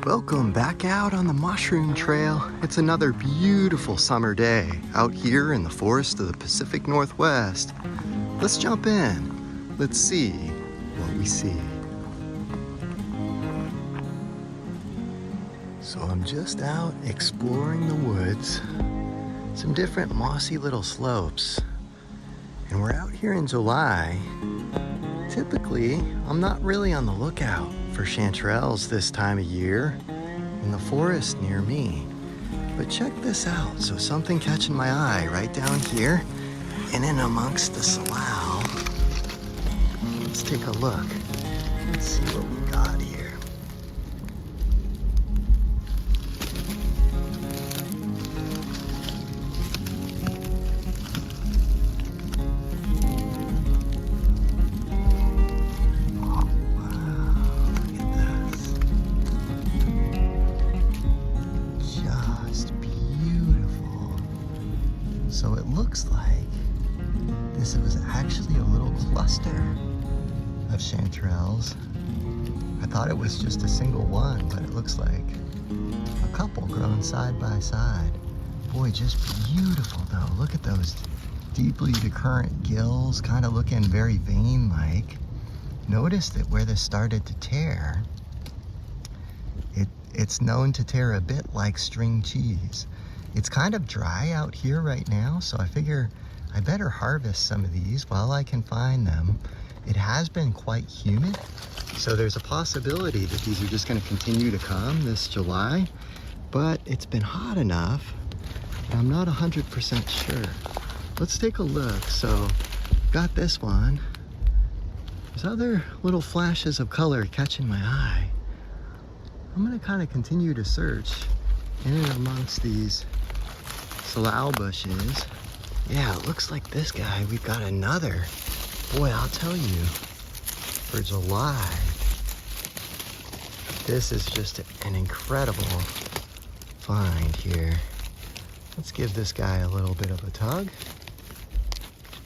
Welcome back out on the mushroom trail. It's another beautiful summer day out here in the forest of the Pacific Northwest. Let's jump in. Let's see what we see. So I'm just out exploring the woods, some different mossy little slopes. And we're out here in July. Typically, I'm not really on the lookout for chanterelles this time of year in the forest near me. But check this out. So something catching my eye right down here and in amongst the salal. Let's take a look. Let's see what we got here. So it looks like this was actually a little cluster of chanterelles. I thought it was just a single one, but it looks like a couple grown side by side. Boy, just beautiful though. Look at those deeply decurrent gills, kind of looking very vein-like. Notice that where this started to tear, it's known to tear a bit like string cheese. It's kind of dry out here right now, so I figure I better harvest some of these while I can find them. It has been quite humid, so there's a possibility that these are just going to continue to come this July, but it's been hot enough, and I'm not 100% sure. Let's take a look. So, got this one. There's other little flashes of color catching my eye. I'm going to kind of continue to search in and amongst these salal bushes. Yeah, it looks like this guy, we've got another. Boy, I'll tell you, for July, this is just an incredible find here. Let's give this guy a little bit of a tug.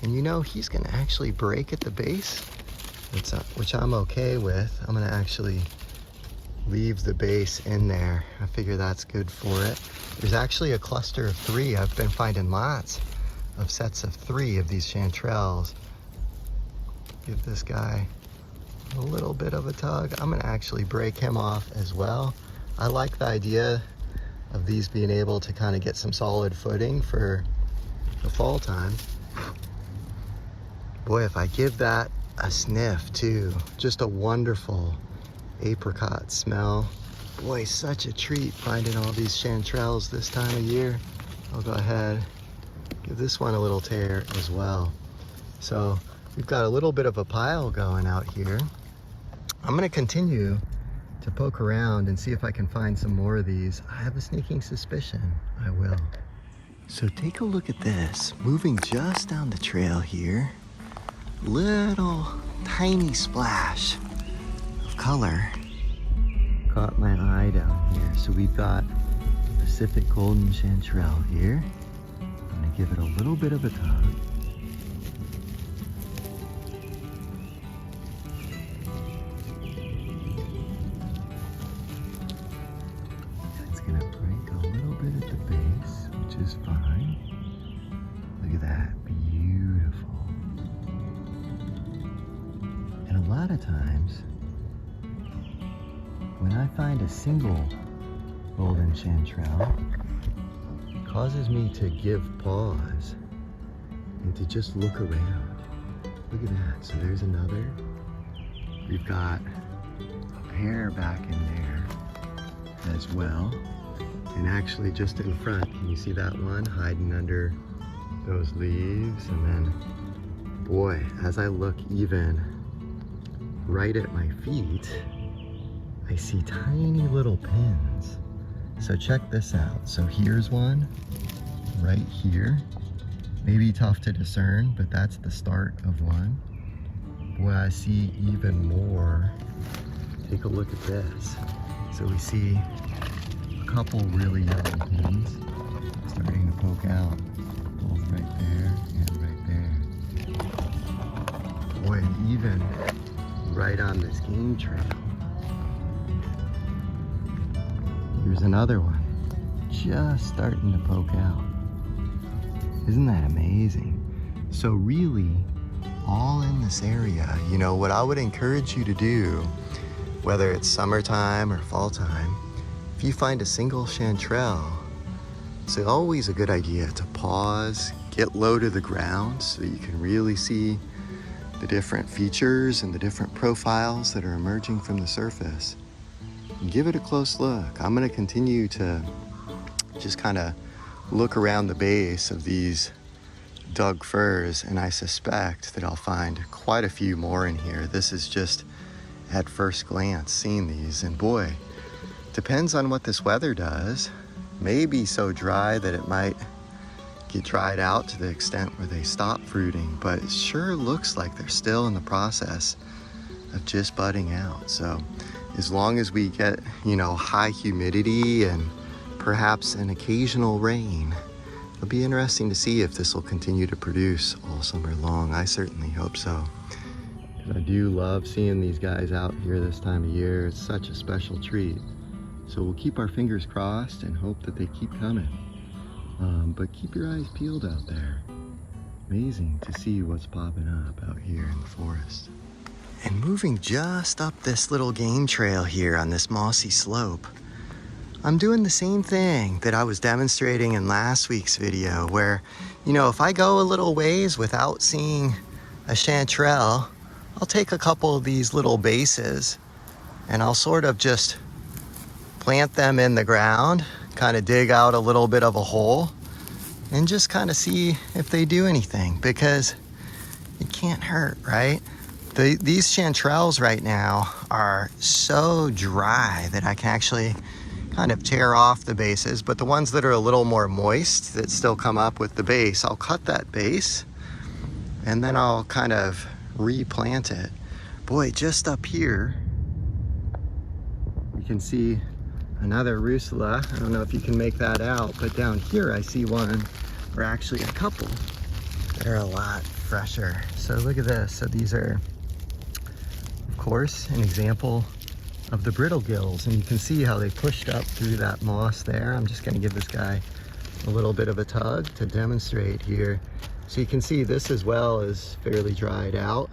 And you know, he's gonna actually break at the base, which I'm okay with. I'm gonna actually leave the base in there. I figure that's good for it. There's actually a cluster of 3. I've been finding lots of sets of 3 of these chanterelles. Give this guy a little bit of a tug. I'm gonna actually break him off as well. I like the idea of these being able to kind of get some solid footing for the fall time. Boy, if I give that a sniff too, just a wonderful apricot smell. Boy, such a treat finding all these chanterelles this time of year. I'll go ahead, give this one a little tear as well. So we've got a little bit of a pile going out here. I'm gonna continue to poke around and see if I can find some more of these. I have a sneaking suspicion I will. So take a look at this, moving just down the trail here. Little tiny splash of color caught my eye down here. So we've got Pacific Golden Chanterelle here. I'm gonna give it a little bit of a tug. It's gonna break a little bit at the base, which is fine. Look at that, beautiful. And a lot of times, when I find a single golden chanterelle, it causes me to give pause and to just look around. Look at that. So there's another. We've got a pair back in there as well. And actually just in front, can you see that one hiding under those leaves? And then, boy, as I look even right at my feet, I see tiny little pins. So check this out. So here's one right here. Maybe tough to discern, but that's the start of one. Boy, I see even more. Take a look at this. So we see a couple really young pins starting to poke out, both right there and right there. Boy, and even right on this game trail, Here's another one, just starting to poke out. Isn't that amazing? So really, all in this area, you know, what I would encourage you to do, whether it's summertime or fall time, if you find a single chanterelle, it's always a good idea to pause, get low to the ground so that you can really see the different features and the different profiles that are emerging from the surface. And give it a close look. I'm gonna continue to just kind of look around the base of these dug firs, and I suspect that I'll find quite a few more in here. This is just at first glance seeing these, and boy, depends on what this weather does. Maybe so dry that it might get dried out to the extent where they stop fruiting, but it sure looks like they're still in the process of just budding out. So as long as we get, you know, high humidity and perhaps an occasional rain, it'll be interesting to see if this will continue to produce all summer long. I certainly hope so. I do love seeing these guys out here this time of year. It's such a special treat. So we'll keep our fingers crossed and hope that they keep coming. But keep your eyes peeled out there. Amazing to see what's popping up out here in the forest. And moving just up this little game trail here on this mossy slope, I'm doing the same thing that I was demonstrating in last week's video, where, you know, if I go a little ways without seeing a chanterelle, I'll take a couple of these little bases and I'll sort of just plant them in the ground, kind of dig out a little bit of a hole and just kind of see if they do anything, because it can't hurt, right? These chanterelles right now are so dry that I can actually kind of tear off the bases, but the ones that are a little more moist that still come up with the base, I'll cut that base and then I'll kind of replant it. Boy, just up here, you can see another Russula. I don't know if you can make that out, but down here I see one, or actually a couple, that are a lot fresher. So look at this. So these are, of course, an example of the brittle gills, and you can see how they pushed up through that moss there. I'm just going to give this guy a little bit of a tug to demonstrate here. So you can see this as well is fairly dried out,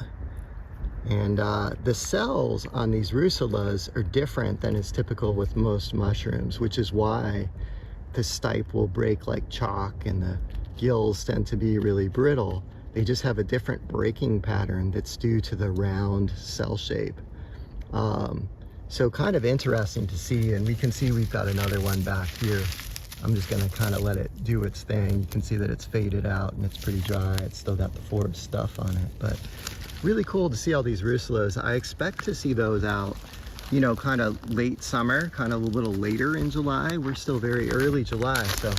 and the cells on these Russulas are different than is typical with most mushrooms, which is why the stipe will break like chalk and the gills tend to be really brittle. They just have a different breaking pattern that's due to the round cell shape. So kind of interesting to see, and we can see we've got another one back here. I'm just gonna kind of let it do its thing. You can see that it's faded out and it's pretty dry. It's still got the forb stuff on it, but really cool to see all these Russulas. I expect to see those out, you know, kind of late summer, kind of a little later in July. We're still very early July, so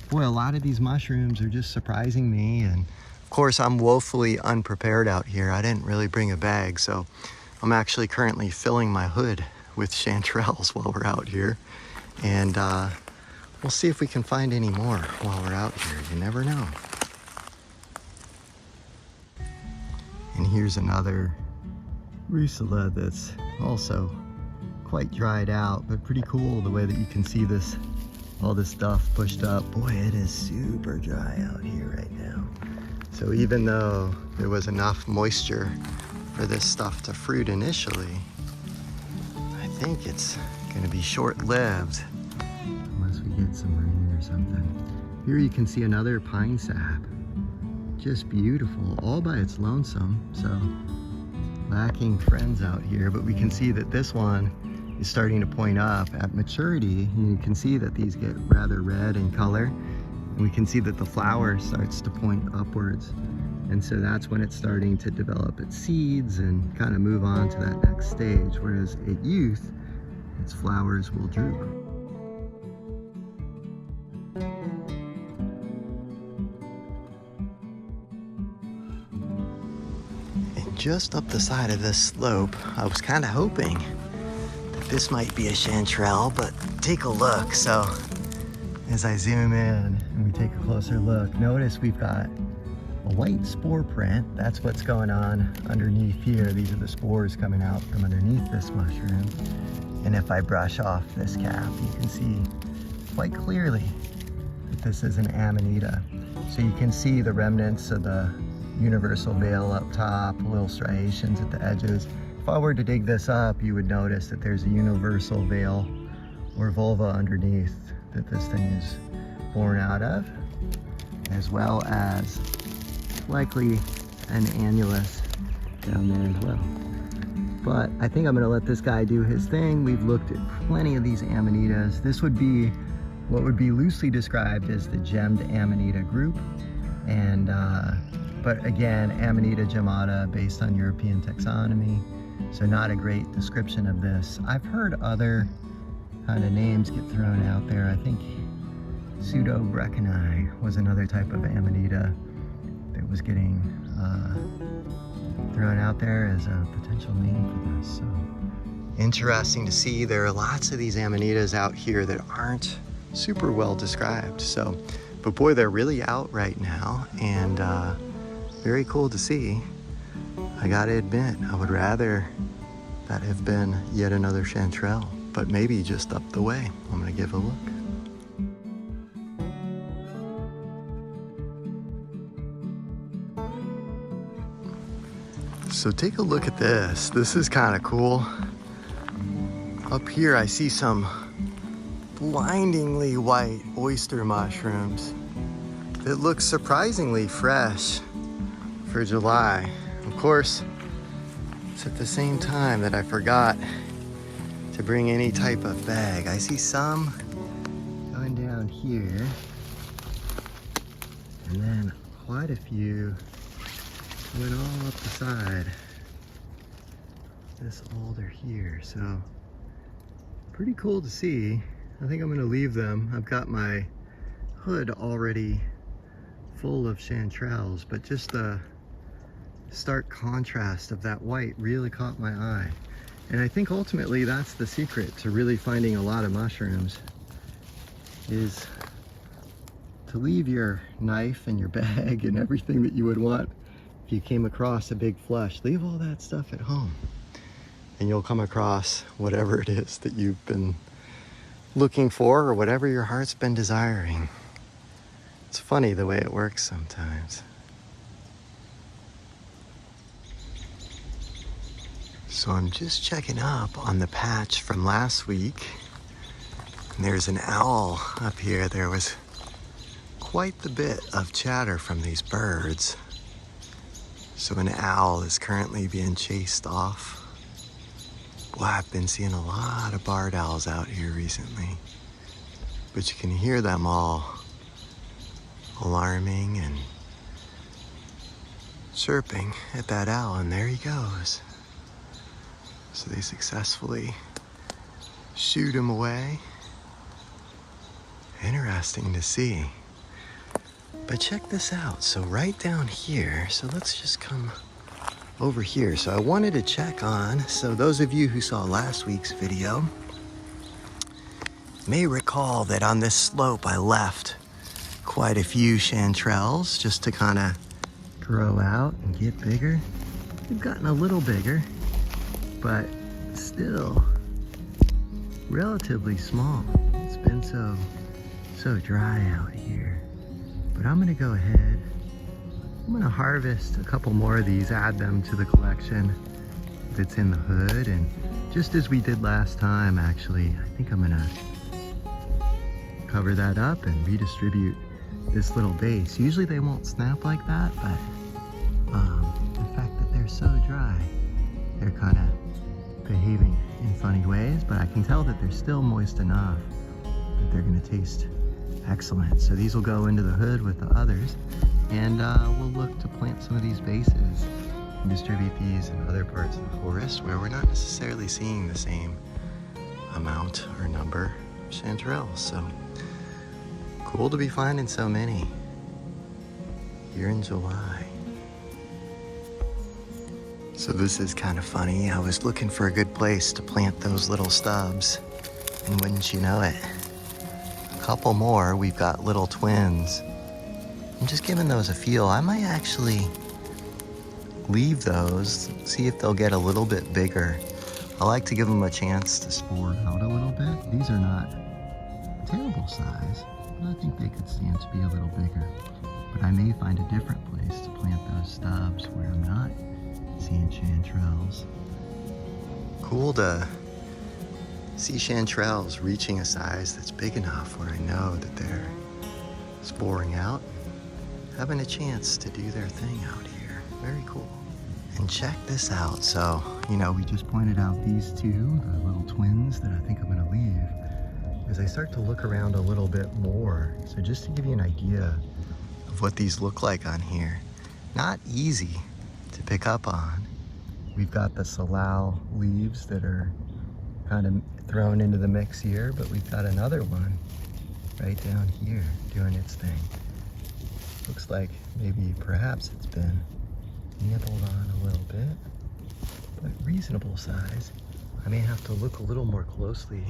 boy, a lot of these mushrooms are just surprising me. And of course, I'm woefully unprepared out here. I didn't really bring a bag, so I'm actually currently filling my hood with chanterelles while we're out here. And we'll see if we can find any more while we're out here. You never know. And here's another Russula that's also quite dried out, but pretty cool the way that you can see this, all this stuff pushed up. Boy, it is super dry out here right now. So even though there was enough moisture for this stuff to fruit initially, I think it's gonna be short-lived unless we get some rain or something. Here you can see another pine sap. Just beautiful, all by its lonesome. So lacking friends out here, but we can see that this one is starting to point up at maturity. You can see that these get rather red in color, and we can see that the flower starts to point upwards. And so that's when it's starting to develop its seeds and kind of move on to that next stage. Whereas at youth, its flowers will droop. And just up the side of this slope, I was kind of hoping that this might be a chanterelle, but take a look. So as I zoom in and we take a closer look, notice we've got a white spore print. That's what's going on underneath here. These are the spores coming out from underneath this mushroom. And if I brush off this cap, you can see quite clearly that this is an Amanita. So you can see the remnants of the universal veil up top, little striations at the edges. If I were to dig this up, you would notice that there's a universal veil or vulva underneath that this thing is born out of, as well as likely an annulus down there as well. But I think I'm gonna let this guy do his thing. We've looked at plenty of these Amanitas. This would be what would be loosely described as the gemmed Amanita group. And, but again, Amanita gemmata based on European taxonomy. So not a great description of this. I've heard other kind of names get thrown out there. I think Pseudo-Breckeni was another type of Amanita that was getting thrown out there as a potential name for this. So interesting to see. There are lots of these Amanitas out here that aren't super well described. So, but boy, they're really out right now, and very cool to see. I gotta admit, I would rather that have been yet another chanterelle, but maybe just up the way. I'm gonna give a look. So take a look at this. This is kind of cool. Up here I see some blindingly white oyster mushrooms that look surprisingly fresh for July. Of course, it's at the same time that I forgot to bring any type of bag. I see some going down here, and then quite a few went all up the side. This alder here, so pretty cool to see. I think I'm gonna leave them. I've got my hood already full of chanterelles, but just the stark contrast of that white really caught my eye. And I think ultimately that's the secret to really finding a lot of mushrooms, is to leave your knife and your bag and everything that you would want if you came across a big flush. Leave all that stuff at home, and you'll come across whatever it is that you've been looking for, or whatever your heart's been desiring. It's funny the way it works sometimes. So I'm just checking up on the patch from last week, and there's an owl up here. There was quite the bit of chatter from these birds. So an owl is currently being chased off. Boy, I've been seeing a lot of barred owls out here recently, but you can hear them all alarming and chirping at that owl, and there he goes. So they successfully shoot him away. Interesting to see. But check this out. So right down here, so let's just come over here. So I wanted to check on, so those of you who saw last week's video may recall that on this slope I left quite a few chanterelles just to kind of grow out and get bigger. They've gotten a little bigger, but still relatively small. It's been so dry out here. But I'm gonna go ahead, I'm gonna harvest a couple more of these, add them to the collection that's in the hood, and just as we did last time, actually, I think I'm gonna cover that up and redistribute this little base. Usually they won't snap like that, but the fact that they're so dry, they're kind of behaving in funny ways, but I can tell that they're still moist enough that they're gonna taste excellent. So these will go into the hood with the others, and we'll look to plant some of these bases and distribute these in other parts of the forest where we're not necessarily seeing the same amount or number of chanterelles. So cool to be finding so many here in July. So this is kind of funny. I was looking for a good place to plant those little stubs, and wouldn't you know it, couple more, we've got little twins. I'm just giving those a feel. I might actually leave those, see if they'll get a little bit bigger I like to give them a chance to spore out a little bit. These are not terrible size, but I think they could stand to be a little bigger. But I may find a different place to plant those stubs where I'm not seeing chanterelles. Cool to see chanterelles reaching a size that's big enough where I know that they're sporing out, having a chance to do their thing out here. Very cool. And check this out. So, you know, we just pointed out these two, the little twins that I think I'm gonna leave. As I start to look around a little bit more, so just to give you an idea of what these look like on here, not easy to pick up on. We've got the salal leaves that are kind of thrown into the mix here, but we've got another one right down here doing its thing. Looks like maybe perhaps it's been nibbled on a little bit, but reasonable size. I may have to look a little more closely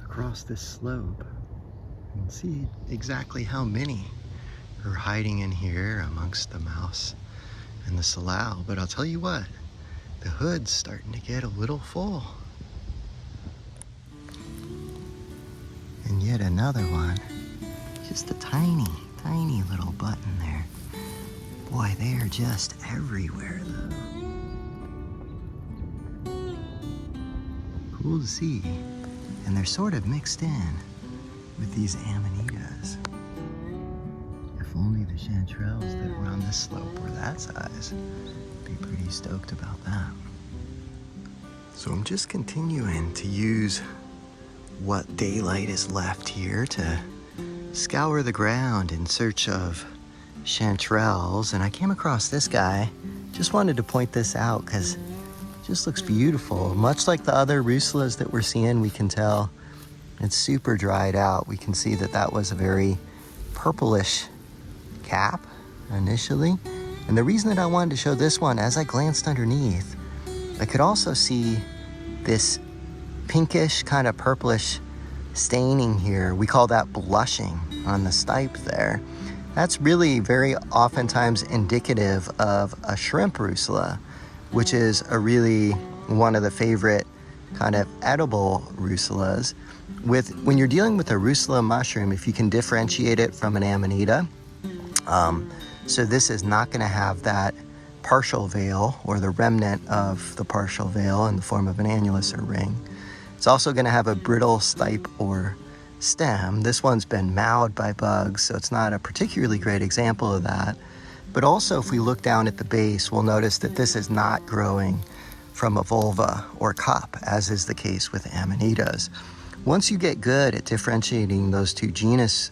across this slope and see exactly how many are hiding in here amongst the mouse and the salal. But I'll tell you what, the hood's starting to get a little full. And yet another one, just a tiny, tiny little button there. Boy, they are just everywhere though. Cool to see. And they're sort of mixed in with these Amanitas. If only the chanterelles that were on this slope were that size, I'd be pretty stoked about that. So I'm just continuing to use what daylight is left here to scour the ground in search of chanterelles, and I came across this guy. Just wanted to point this out because it just looks beautiful. Much like the other Russulas that we're seeing, we can tell it's super dried out. We can see that that was a very purplish cap initially. And the reason that I wanted to show this one, as I glanced underneath, I could also see this pinkish kind of purplish staining here. We call that blushing on the stipe there. That's really very oftentimes indicative of a shrimp Russula, which is a really one of the favorite kind of edible Russulas. When you're dealing with a Rusula mushroom, if you can differentiate it from an Amanita, so this is not going to have that partial veil or the remnant of the partial veil in the form of an annulus or ring. It's also going to have a brittle stipe or stem. This one's been mauled by bugs, so it's not a particularly great example of that. But also, if we look down at the base, we'll notice that this is not growing from a vulva or cup, as is the case with Amanitas. Once you get good at differentiating those two genus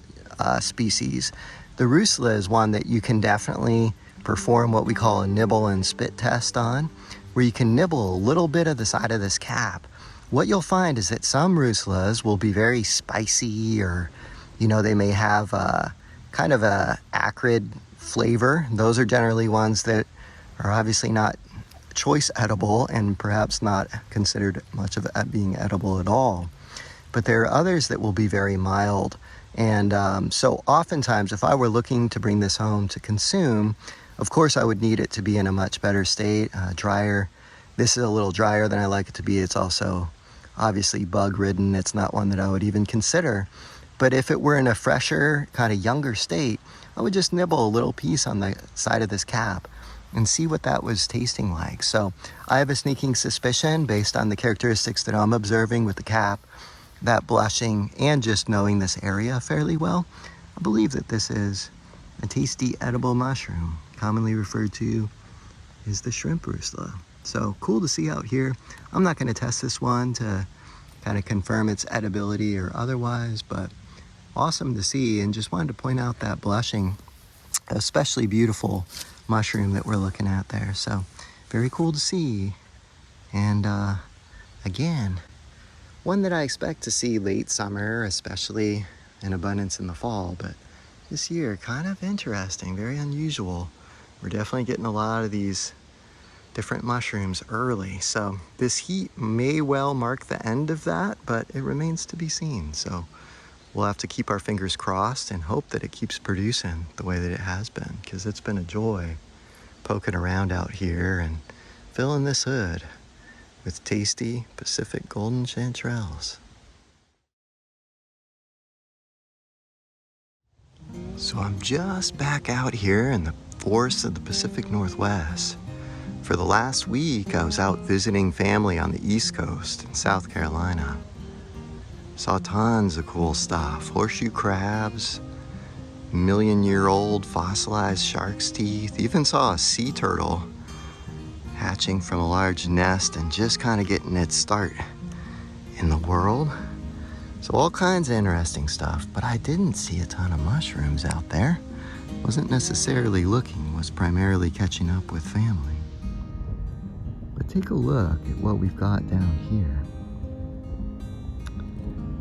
species, the Russula is one that you can definitely perform what we call a nibble and spit test on, where you can nibble a little bit of the side of this cap. What you'll find is that some Russulas will be very spicy, or, you know, they may have kind of a acrid flavor. Those are generally ones that are obviously not choice edible and perhaps not considered much of being edible at all. But there are others that will be very mild. And so oftentimes, if I were looking to bring this home to consume, of course I would need it to be in a much better state, drier. This is a little drier than I like it to be. It's also obviously bug-ridden. It's not one that I would even consider. But if it were in a fresher, kind of younger state, I would just nibble a little piece on the side of this cap and see what that was tasting like. So I have a sneaking suspicion, based on the characteristics that I'm observing with the cap, that blushing, and just knowing this area fairly well, I believe that this is a tasty edible mushroom, commonly referred to as the shrimp Russula. So cool to see out here. I'm not going to test this one to kind of confirm its edibility or otherwise, but awesome to see, and just wanted to point out that blushing, especially beautiful mushroom that we're looking at there. So very cool to see. And again, one that I expect to see late summer, especially in abundance in the fall, but this year kind of interesting, very unusual. We're definitely getting a lot of these different mushrooms early. So this heat may well mark the end of that, but it remains to be seen. So we'll have to keep our fingers crossed and hope that it keeps producing the way that it has been, because it's been a joy poking around out here and filling this hood with tasty Pacific Golden Chanterelles. So I'm just back out here in the forests of the Pacific Northwest. For the last week, I was out visiting family on the East Coast in South Carolina. Saw tons of cool stuff. Horseshoe crabs, million-year-old fossilized shark's teeth. Even saw a sea turtle hatching from a large nest and just kind of getting its start in the world. So all kinds of interesting stuff, but I didn't see a ton of mushrooms out there. Wasn't necessarily looking, was primarily catching up with family. But take a look at what we've got down here.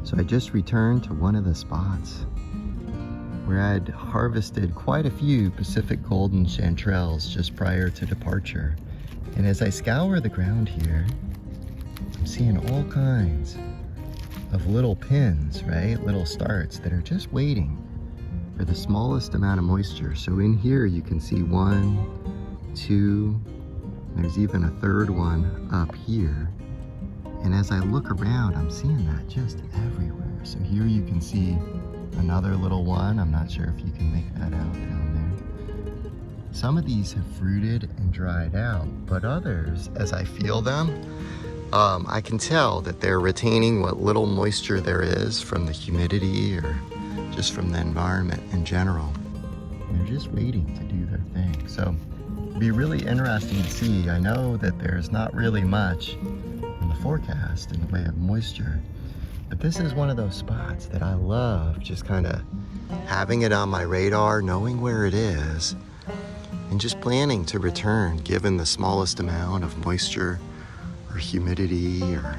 So I just returned to one of the spots where I'd harvested quite a few Pacific Golden Chanterelles just prior to departure. And as I scour the ground here, I'm seeing all kinds of little pins, right? Little starts that are just waiting for the smallest amount of moisture. So in here you can see 1, 2, there's even a third one up here. And as I look around, I'm seeing that just everywhere. So here you can see another little one. I'm not sure if you can make that out down there. Some of these have fruited and dried out, but others, as I feel them, I can tell that they're retaining what little moisture there is from the humidity or just from the environment in general. They're just waiting to do their thing. So it'd be really interesting to see. I know that there's not really much in the forecast in the way of moisture, but this is one of those spots that I love, just kind of having it on my radar, knowing where it is, and just planning to return given the smallest amount of moisture or humidity or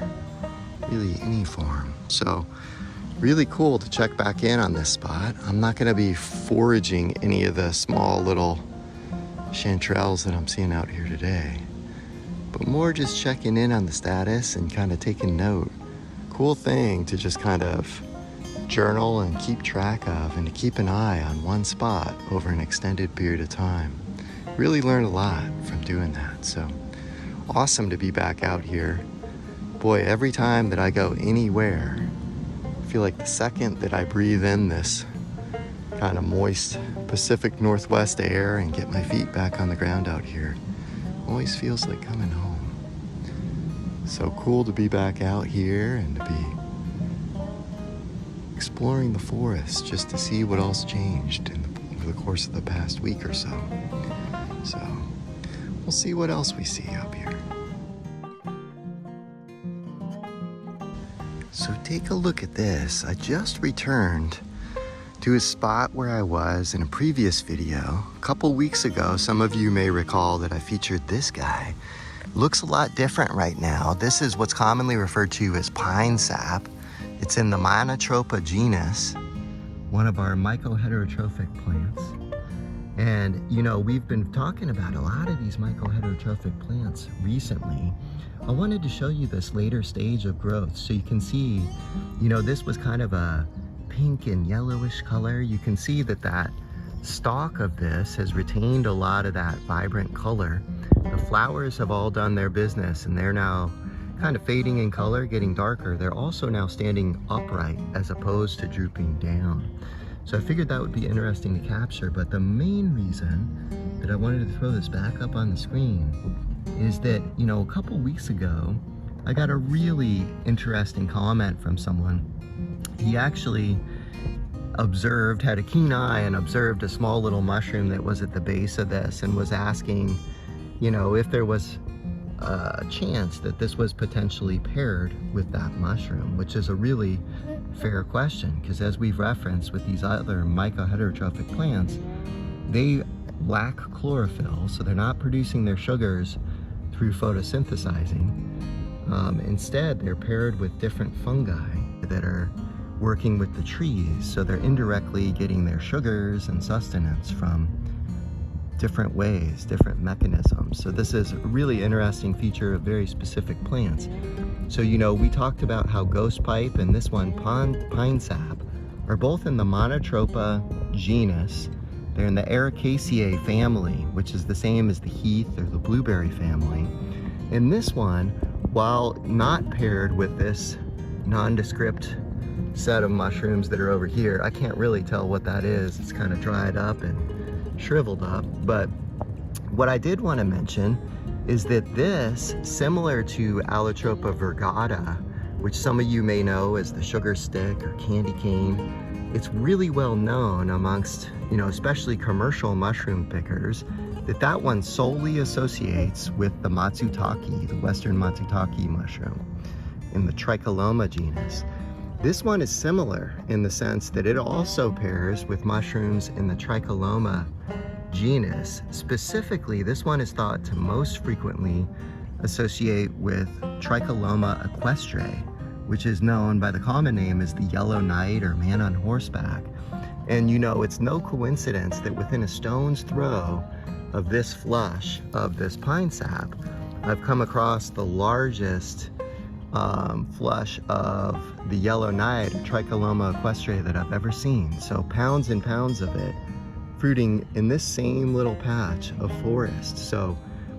really any form. So really cool to check back in on this spot. I'm not going to be foraging any of the small little chanterelles that I'm seeing out here today, but more just checking in on the status and kind of taking note. Cool thing to just kind of journal and keep track of, and to keep an eye on one spot over an extended period of time. Really learned a lot from doing that. So awesome to be back out here. Boy, every time that I go anywhere, I feel like the second that I breathe in this kind of moist Pacific Northwest air and get my feet back on the ground out here, always feels like coming home. So cool to be back out here and to be exploring the forest just to see what else changed over the course of the past week or so. So we'll see what else we see up here. So take a look at this. I just returned to a spot where I was in a previous video. A couple weeks ago, some of you may recall that I featured this guy. Looks a lot different right now. This is what's commonly referred to as pinesap. It's in the Monotropa genus, one of our mycoheterotrophic plants. And you know, we've been talking about a lot of these mycoheterotrophic plants recently. I wanted to show you this later stage of growth so you can see, you know, this was kind of a pink and yellowish color. You can see that that stalk of this has retained a lot of that vibrant color. The flowers have all done their business and they're now kind of fading in color, getting darker. They're also now standing upright as opposed to drooping down. So I figured that would be interesting to capture, but the main reason that I wanted to throw this back up on the screen is that, you know, a couple weeks ago, I got a really interesting comment from someone. He actually observed, had a keen eye and observed a small little mushroom that was at the base of this and was asking, you know, if there was a chance that this was potentially paired with that mushroom, which is a really fair question, because as we've referenced with these other mycoheterotrophic plants, they lack chlorophyll, so they're not producing their sugars through photosynthesizing. Instead, they're paired with different fungi that are working with the trees, so they're indirectly getting their sugars and sustenance from different ways, different mechanisms. So this is a really interesting feature of very specific plants. So, you know, we talked about how ghost pipe and this one, pinesap, are both in the Monotropa genus. They're in the Ericaceae family, which is the same as the heath or the blueberry family. And this one while not paired with this nondescript set of mushrooms that are over here, I can't really tell what that is. It's kind of dried up and shriveled up. But what I did want to mention is that this, similar to Allotropa virgata, which some of you may know as the sugar stick or candy cane, it's really well known amongst, especially commercial mushroom pickers, that one solely associates with the matsutake, the western matsutake mushroom in the Tricholoma genus. This one is similar in the sense that it also pairs with mushrooms in the Tricholoma genus. Specifically, this one is thought to most frequently associate with Tricholoma equestre, which is known by the common name as the yellow knight or man on horseback. And it's no coincidence that within a stone's throw of this flush of this pine sap, I've come across the largest flush of the yellow knight or Tricholoma equestre that I've ever seen. So pounds and pounds of it fruiting in this same little patch of forest. So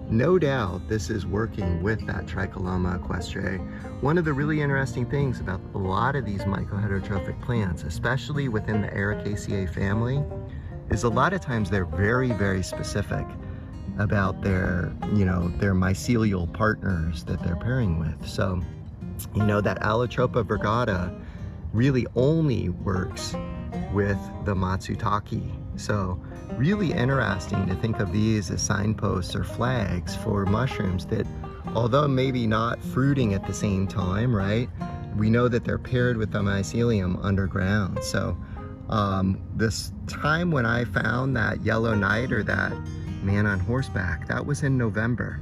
no doubt this is working with that Tricholoma equestre. One of the really interesting things about a lot of these mycoheterotrophic plants, especially within the Ericaceae family, is a lot of times they're very, very specific about their mycelial partners that they're pairing with. So, that Allotropa virgata really only works with the matsutake. So really interesting to think of these as signposts or flags for mushrooms that, although maybe not fruiting at the same time, right? We know that they're paired with the mycelium underground. So this time when I found that yellow knight or that man on horseback, that was in November.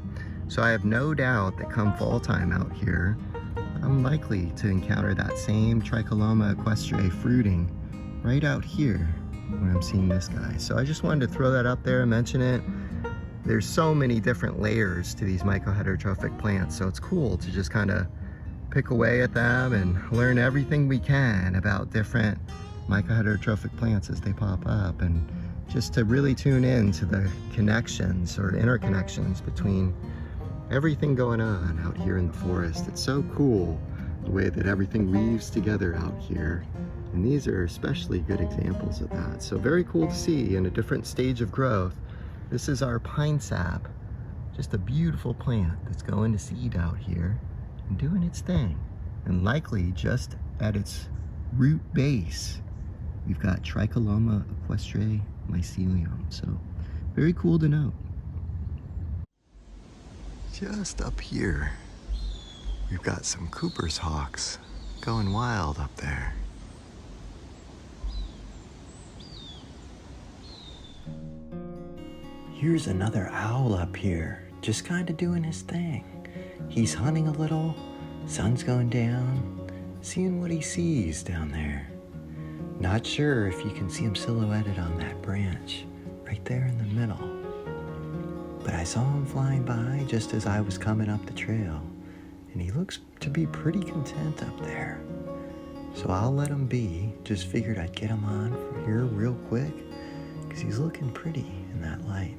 So I have no doubt that come fall time out here, I'm likely to encounter that same Tricholoma equestre fruiting right out here when I'm seeing this guy. So I just wanted to throw that up there and mention it. There's so many different layers to these mycoheterotrophic plants, so it's cool to just kind of pick away at them and learn everything we can about different mycoheterotrophic plants as they pop up, and just to really tune in to the connections or interconnections between everything going on out here in the forest. It's so cool the way that everything weaves together out here. And these are especially good examples of that. So very cool to see in a different stage of growth. This is our pine sap, just a beautiful plant that's going to seed out here and doing its thing. And likely just at its root base, we've got Tricholoma equestre mycelium. So very cool to note. Just up here, we've got some Cooper's hawks going wild up there. Here's another owl up here, just kind of doing his thing. He's hunting a little, sun's going down, seeing what he sees down there. Not sure if you can see him silhouetted on that branch, right there in the middle. But I saw him flying by just as I was coming up the trail, and he looks to be pretty content up there. So I'll let him be. Just figured I'd get him on here real quick, because he's looking pretty in that light.